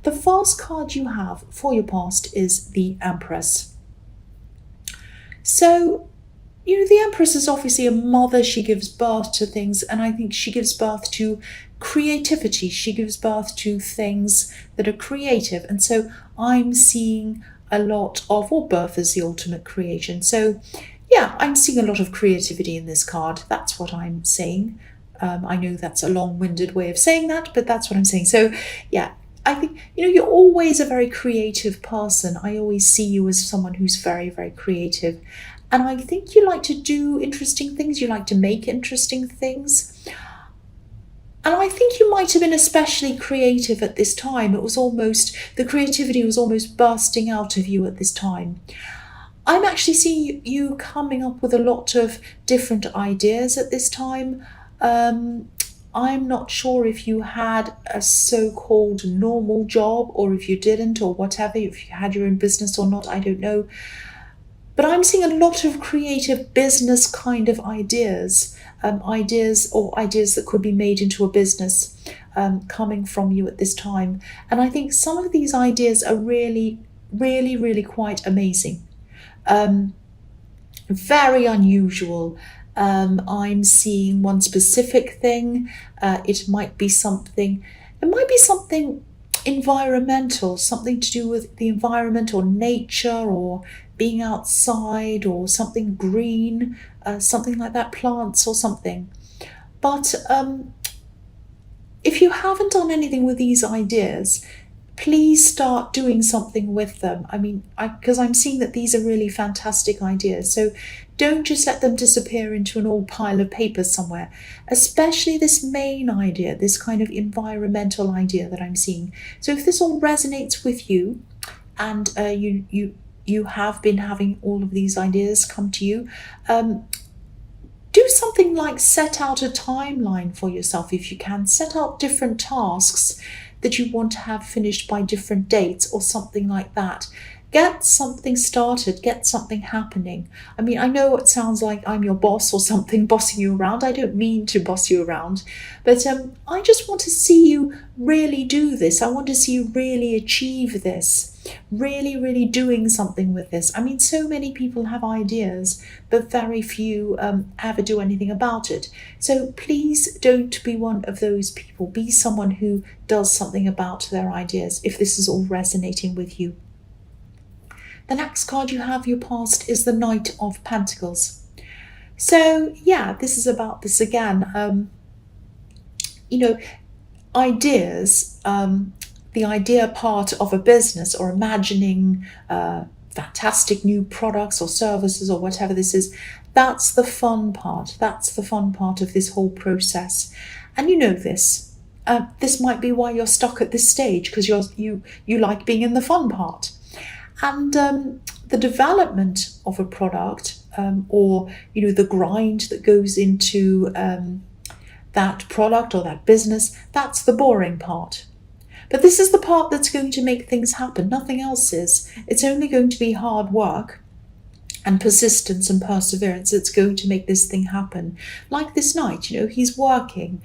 The first card you have for your past is the Empress. So, the Empress is obviously a mother. She gives birth to things, and I think she gives birth to creativity. She gives birth to things that are creative. And so I'm seeing a lot of, or birth is the ultimate creation. So yeah, I'm seeing a lot of creativity in this card. That's what I'm saying. I know that's a long-winded way of saying that, but that's what I'm saying. So yeah, I think, you're always a very creative person. I always see you as someone who's very, very creative. And I think you like to do interesting things. You like to make interesting things. And I think you might have been especially creative at this time. The creativity was almost bursting out of you at this time. I'm actually seeing you coming up with a lot of different ideas at this time. I'm not sure if you had a so-called normal job or if you didn't or whatever, if you had your own business or not, I don't know. But I'm seeing a lot of creative business kind of ideas, ideas that could be made into a business coming from you at this time. And I think some of these ideas are really, really, really quite amazing. Very unusual. I'm seeing one specific thing. It might be something environmental, something to do with the environment or nature or being outside or something green, something like that, plants or something. But if you haven't done anything with these ideas, please start doing something with them. Because I'm seeing that these are really fantastic ideas. So don't just let them disappear into an old pile of paper somewhere, especially this main idea, this kind of environmental idea that I'm seeing. So if this all resonates with you and you have been having all of these ideas come to you, do something like set out a timeline for yourself if you can. Set out different tasks that you want to have finished by different dates or something like that. Get something started, get something happening. I know it sounds like I'm your boss or something, bossing you around. I don't mean to boss you around, but I just want to see you really do this. I want to see you really achieve this, really, really doing something with this. So many people have ideas, but very few ever do anything about it. So please don't be one of those people. Be someone who does something about their ideas if this is all resonating with you. The next card you have, your past, is the Knight of Pentacles. So yeah, this is about this again. Ideas, the idea part of a business or imagining fantastic new products or services or whatever this is, that's the fun part. That's the fun part of this whole process. And you know this. This might be why you're stuck at this stage, because you like being in the fun part. And the development of a product or the grind that goes into that product or that business, that's the boring part. But this is the part that's going to make things happen. Nothing else is. It's only going to be hard work and persistence and perseverance that's going to make this thing happen. Like this knight, he's working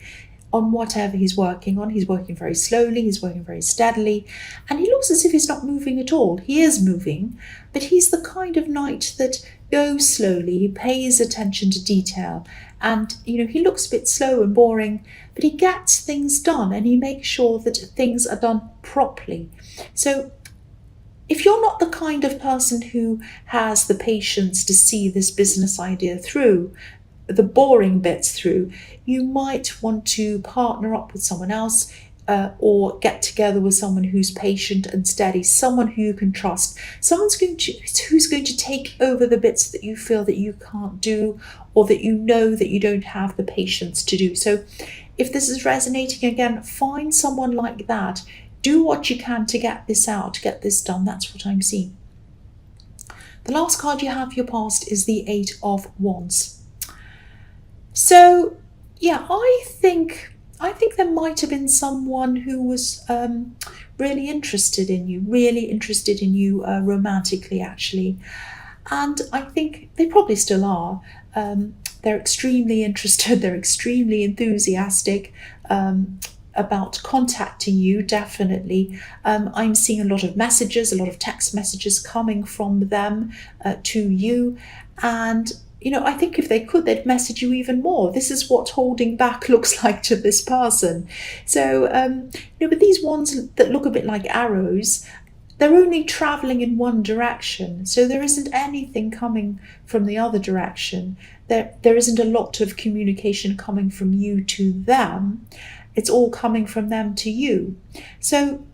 on whatever he's working on. He's working very slowly, he's working very steadily, and he looks as if he's not moving at all. He is moving, but he's the kind of knight that goes slowly. He pays attention to detail, and he looks a bit slow and boring, but he gets things done and he makes sure that things are done properly. So if you're not the kind of person who has the patience to see this business idea through, the boring bits through, you might want to partner up with someone else or get together with someone who's patient and steady, someone who you can trust, who's going to take over the bits that you feel that you can't do or that you know that you don't have the patience to do. So if this is resonating again, find someone like that. Do what you can to get this out, get this done. That's what I'm seeing. The last card you have for your past is the Eight of Wands. So yeah, I think there might have been someone who was really interested in you romantically, actually. And I think they probably still are. They're extremely interested, they're extremely enthusiastic. about contacting you, definitely. I'm seeing a lot of messages, a lot of text messages coming from them to you. And, I think if they could, they'd message you even more. This is what holding back looks like to this person. So, but these ones that look a bit like arrows, they're only traveling in one direction. So there isn't anything coming from the other direction. There isn't a lot of communication coming from you to them. It's all coming from them to you. So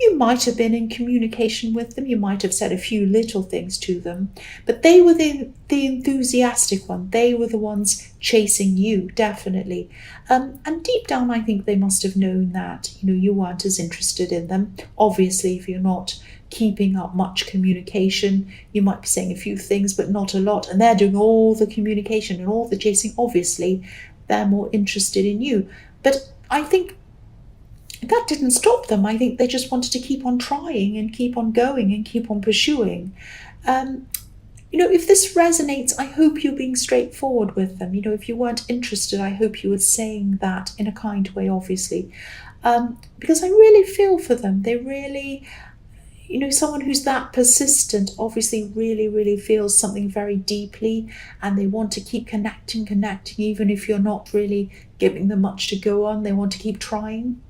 you might have been in communication with them. You might have said a few little things to them, but they were the enthusiastic one. They were the ones chasing you, definitely. And deep down, I think they must have known that, you weren't as interested in them. Obviously, if you're not keeping up much communication, you might be saying a few things, but not a lot. And they're doing all the communication and all the chasing. Obviously, they're more interested in you. But I think that didn't stop them. I think they just wanted to keep on trying and keep on going and keep on pursuing. If this resonates, I hope you're being straightforward with them. If you weren't interested, I hope you were saying that in a kind way, obviously. Because I really feel for them. They really, someone who's that persistent obviously really, really feels something very deeply, and they want to keep connecting, even if you're not really giving them much to go on. They want to keep trying.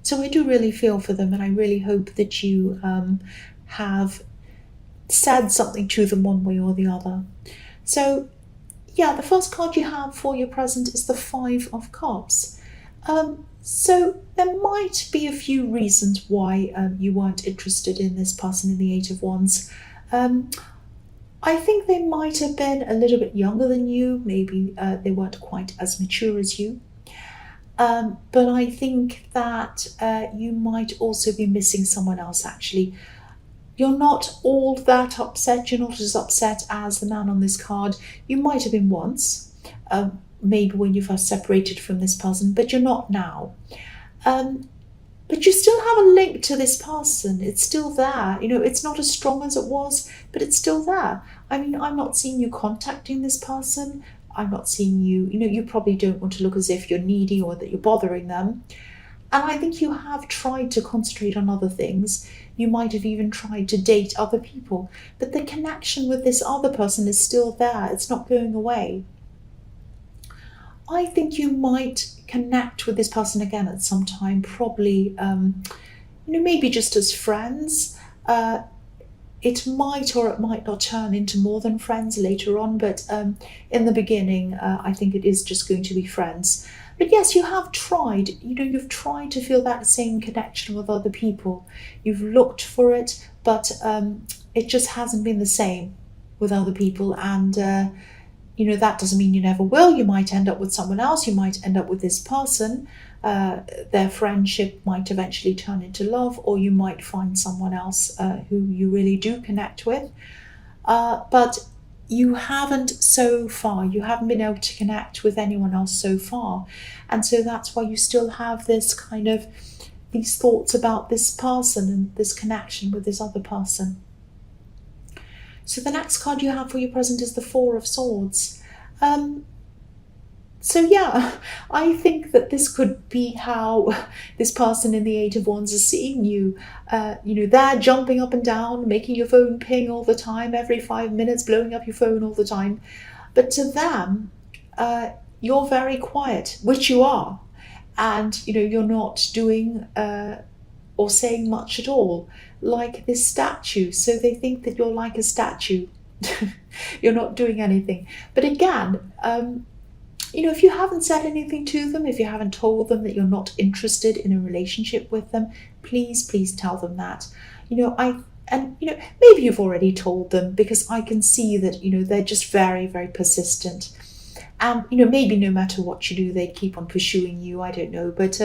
So I do really feel for them, and I really hope that you have said something to them one way or the other. So, the first card you have for your present is the Five of Cups. So there might be a few reasons why you weren't interested in this person in the Eight of Wands. I think they might have been a little bit younger than you. Maybe they weren't quite as mature as you. But I think that you might also be missing someone else, actually. You're not all that upset. You're not as upset as the man on this card. You might have been once, maybe when you first separated from this person, but you're not now. But you still have a link to this person. It's still there. It's not as strong as it was, but it's still there. I mean, I'm not seeing you contacting this person. I'm not seeing you, you probably don't want to look as if you're needy or that you're bothering them. And I think you have tried to concentrate on other things. You might have even tried to date other people. But the connection with this other person is still there. It's not going away. I think you might connect with this person again at some time, probably, maybe just as friends. It might or it might not turn into more than friends later on, but in the beginning, I think it is just going to be friends. But yes, you have tried, you've tried to feel that same connection with other people. You've looked for it, but it just hasn't been the same with other people. And, that doesn't mean you never will. You might end up with someone else. You might end up with this person. Their friendship might eventually turn into love, or you might find someone else who you really do connect with. But you haven't so far. You haven't been able to connect with anyone else so far. And so that's why you still have this kind of, these thoughts about this person and this connection with this other person. So the next card you have for your present is the Four of Swords. I think that this could be how this person in the Eight of Wands is seeing you. They're jumping up and down, making your phone ping all the time, every 5 minutes, blowing up your phone all the time. But to them, you're very quiet, which you are. And, you're not doing or saying much at all, like this statue. So they think that you're like a statue. You're not doing anything. But again, if you haven't said anything to them, if you haven't told them that you're not interested in a relationship with them, please tell them that. Maybe you've already told them, because I can see that, they're just very, very persistent. And, maybe no matter what you do, they keep on pursuing you. I don't know. But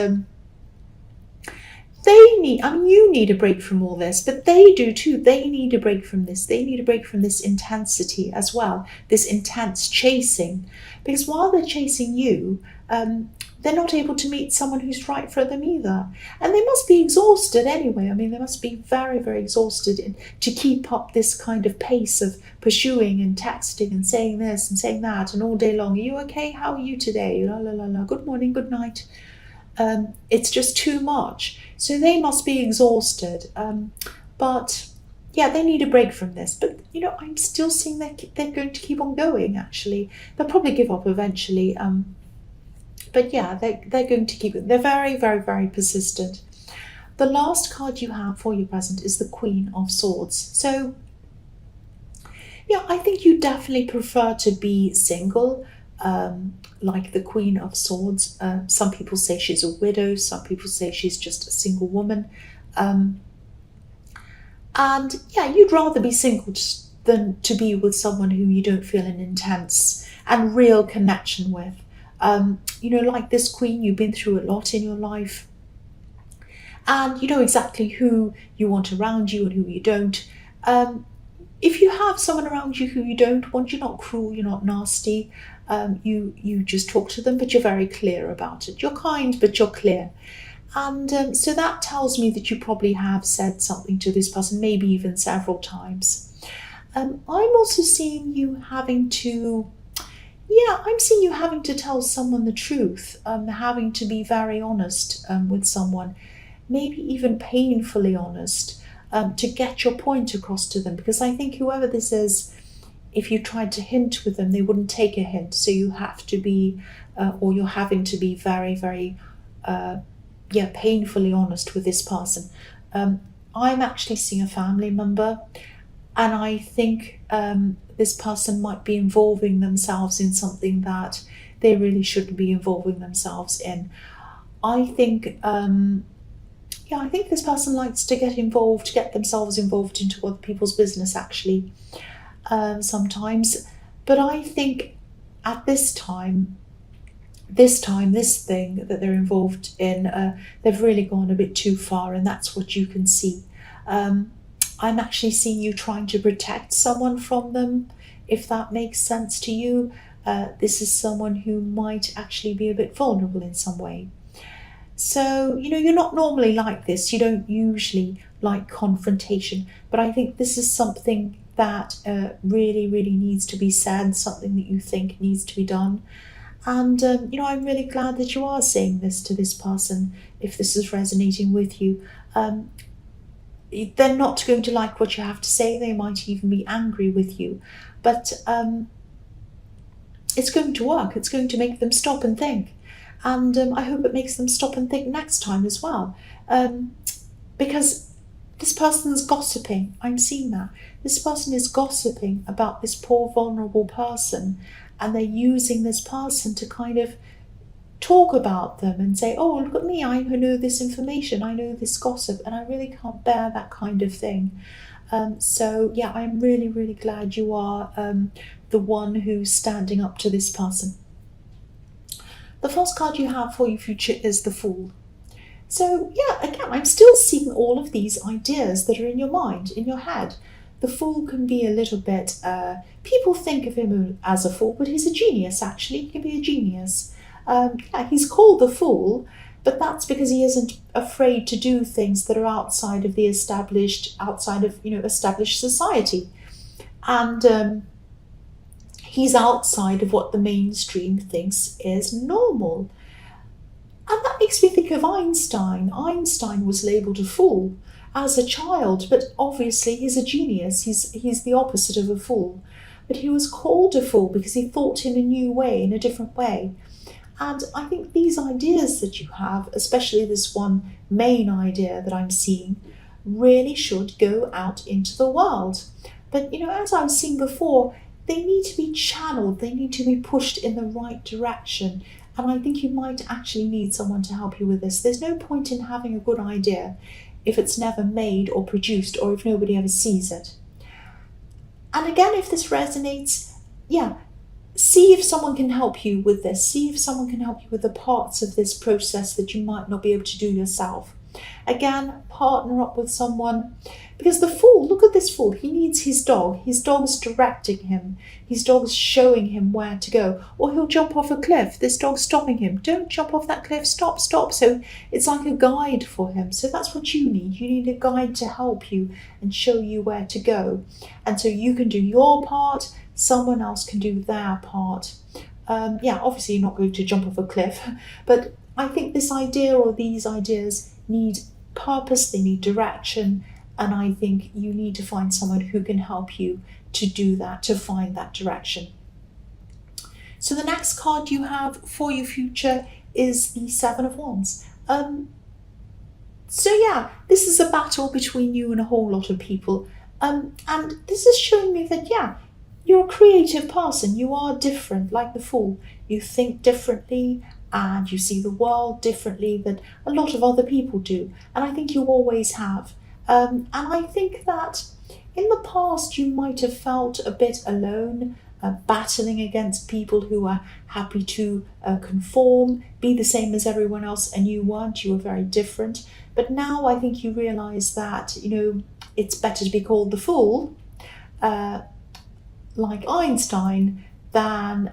you need a break from all this, but they do too. They need a break from this. They need a break from this intensity as well, this intense chasing. Because while they're chasing you, they're not able to meet someone who's right for them either. And they must be exhausted anyway. They must be very, very exhausted to keep up this kind of pace of pursuing and texting and saying this and saying that and all day long. Are you okay? How are you today? La la la la. Good morning, good night. It's just too much. So they must be exhausted. But yeah, they need a break from this. But I'm still seeing they're going to keep on going. Actually, they'll probably give up eventually. But yeah, they're going to keep it. They're very, very, very persistent. The last card you have for your present is the Queen of Swords. So yeah, I think you definitely prefer to be single, like the Queen of Swords. Some people say she's a widow, some people say she's just a single woman. Um, and yeah, you'd rather be single than to be with someone who you don't feel an intense and real connection with. Like this Queen, you've been through a lot in your life, and you know exactly who you want around you and who you don't. Um, if you have someone around you who you don't want, you're not cruel, you're not nasty. You just talk to them, but you're very clear about it. You're kind, but you're clear. And so that tells me that you probably have said something to this person, maybe even several times. I'm also seeing you having to, yeah, I'm seeing you having to tell someone the truth, having to be very honest with someone, maybe even painfully honest, to get your point across to them. Because I think whoever this is, if you tried to hint with them, they wouldn't take a hint. So you have to be, or you're having to be very, very, painfully honest with this person. I'm actually seeing a family member, and I think this person might be involving themselves in something that they really shouldn't be involving themselves in. I think, I think this person likes to get involved, get themselves involved into other people's business actually, sometimes. But I think at this time, this thing that they're involved in, they've really gone a bit too far, and that's what you can see. I'm actually seeing you trying to protect someone from them, if that makes sense to you. This is someone who might actually be a bit vulnerable in some way. So, you're not normally like this. You don't usually like confrontation, but I think this is something that really, really needs to be said, something that you think needs to be done. And, I'm really glad that you are saying this to this person, if this is resonating with you. They're not going to like what you have to say. They might even be angry with you. But it's going to work. It's going to make them stop and think. And I hope it makes them stop and think next time as well. Because this person is gossiping. I'm seeing that. This person is gossiping about this poor, vulnerable person. And they're using this person to kind of talk about them and say, oh, look at me, I know this information, I know this gossip, and I really can't bear that kind of thing. So yeah, I'm really, really glad you are the one who's standing up to this person. The first card you have for your future is the Fool. So yeah, again, I'm still seeing all of these ideas that are in your mind, in your head. The Fool can be a little bit, people think of him as a fool, but he's a genius actually. He can be a genius. He's called the Fool, but that's because he isn't afraid to do things that are outside of the established society. And he's outside of what the mainstream thinks is normal. And that makes me think of Einstein. Einstein was labelled a fool as a child, but obviously he's a genius. He's the opposite of a fool. But he was called a fool because he thought in a new way, in a different way. And I think these ideas that you have, especially this one main idea that I'm seeing, really should go out into the world. But, as I was saying before, they need to be channeled, they need to be pushed in the right direction. And I think you might actually need someone to help you with this. There's no point in having a good idea if it's never made or produced, or if nobody ever sees it. And again, if this resonates, see if someone can help you with this. See if someone can help you with the parts of this process that you might not be able to do yourself. Again, partner up with someone. Because the Fool, look at this Fool, he needs his dog. His dog's directing him. His dog's showing him where to go. Or he'll jump off a cliff. This dog's stopping him. Don't jump off that cliff, stop. So it's like a guide for him. So that's what you need. You need a guide to help you and show you where to go. And so you can do your part, someone else can do their part. Obviously you're not going to jump off a cliff, but I think this idea or these ideas need purpose, they need direction, and I think you need to find someone who can help you to do that, to find that direction. So the next card you have for your future is the Seven of Wands. So yeah, this is a battle between you and a whole lot of people. And this is showing me that yeah, you're a creative person. You are different, like the Fool. You think differently and you see the world differently than a lot of other people do. And I think you always have. And I think that in the past you might have felt a bit alone, battling against people who are happy to conform, be the same as everyone else, and you weren't. You were very different. But now I think you realise that, it's better to be called the Fool, like Einstein, than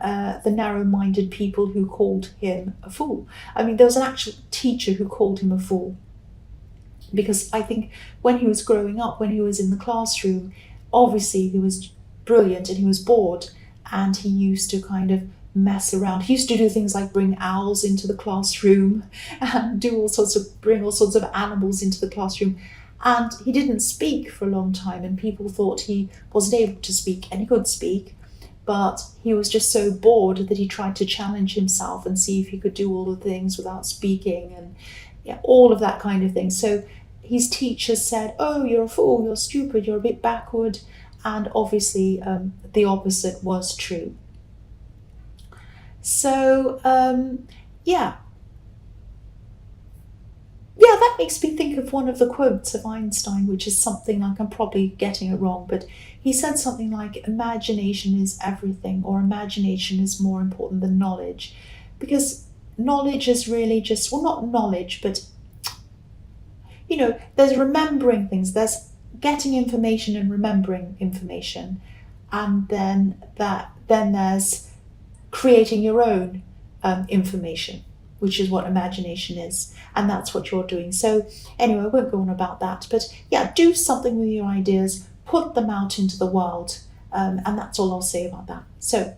the narrow-minded people who called him a fool. I mean, there was an actual teacher who called him a fool, because I think when he was growing up, when he was in the classroom, obviously he was brilliant and he was bored, and he used to kind of mess around. He used to do things like bring owls into the classroom and bring all sorts of animals into the classroom. And he didn't speak for a long time, and people thought he wasn't able to speak, and he could speak, but he was just so bored that he tried to challenge himself and see if he could do all the things without speaking, and yeah, all of that kind of thing. So his teacher said, "Oh, you're a fool, you're stupid, you're a bit backward," and obviously the opposite was true. So yeah, yeah, that makes me think of one of the quotes of Einstein, which is something like, I'm probably getting it wrong, but he said something like, imagination is everything, or imagination is more important than knowledge. Because knowledge is really just, well, not knowledge, but, there's remembering things, there's getting information and remembering information. And then there's creating your own information, which is what imagination is. And that's what you're doing. So anyway, I won't go on about that. But yeah, do something with your ideas, put them out into the world. And that's all I'll say about that. So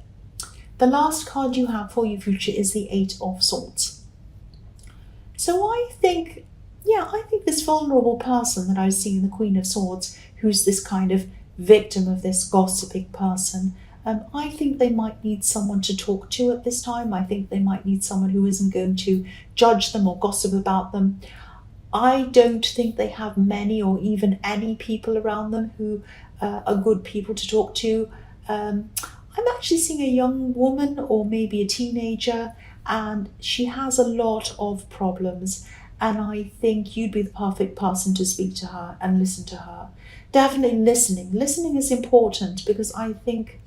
the last card you have for your future is the Eight of Swords. So I think this vulnerable person that I see in the Queen of Swords, who's this kind of victim of this gossiping person, I think they might need someone to talk to at this time. I think they might need someone who isn't going to judge them or gossip about them. I don't think they have many or even any people around them who are good people to talk to. I'm actually seeing a young woman or maybe a teenager, and she has a lot of problems. And I think you'd be the perfect person to speak to her and listen to her. Definitely listening. Listening is important, because I think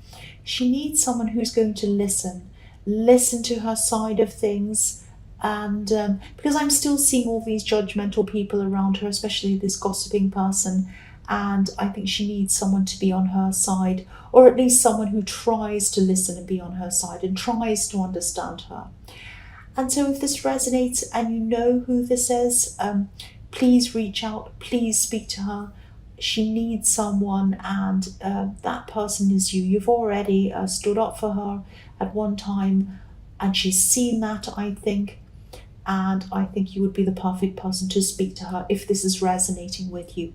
she needs someone who's going to listen to her side of things. And because I'm still seeing all these judgmental people around her, especially this gossiping person, and I think she needs someone to be on her side, or at least someone who tries to listen and be on her side and tries to understand her. And so if this resonates and you know who this is, please reach out, please speak to her. She needs someone, and that person is you. You've already stood up for her at one time, and she's seen that, I think. And I think you would be the perfect person to speak to her if this is resonating with you.